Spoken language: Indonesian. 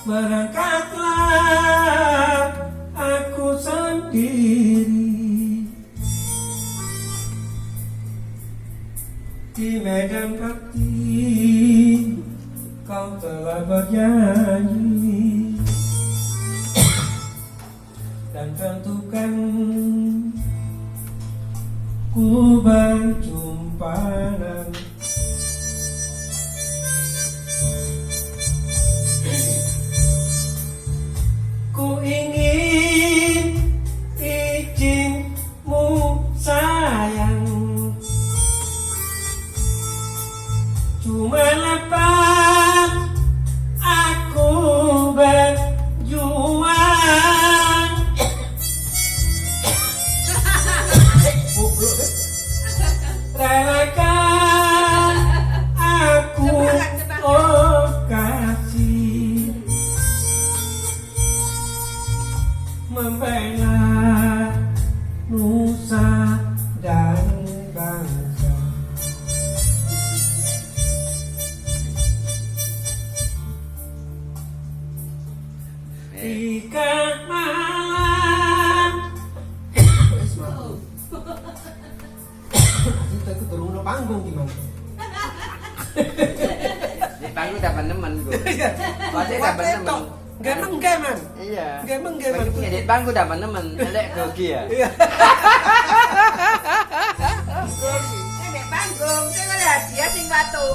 Berangkatlah aku sendiri di medan bakti, kau telah bernyanyi dan tentukan ku berjumpa nanti. Ku ingin izinmu sayang, cuma lepas aku berjuang. Relakan aku, oh kasih, membela nusa dan bangsa. Jika malam kita ikut turun ke panggung gimana? Di panggung dapat nemen gue. Pasti dapat nemen. Gemen. Iya. Gemen. Bagi punya di panggung dapat nemen. Elek gogi ya. Nek panggung, sing hadiah sing batu.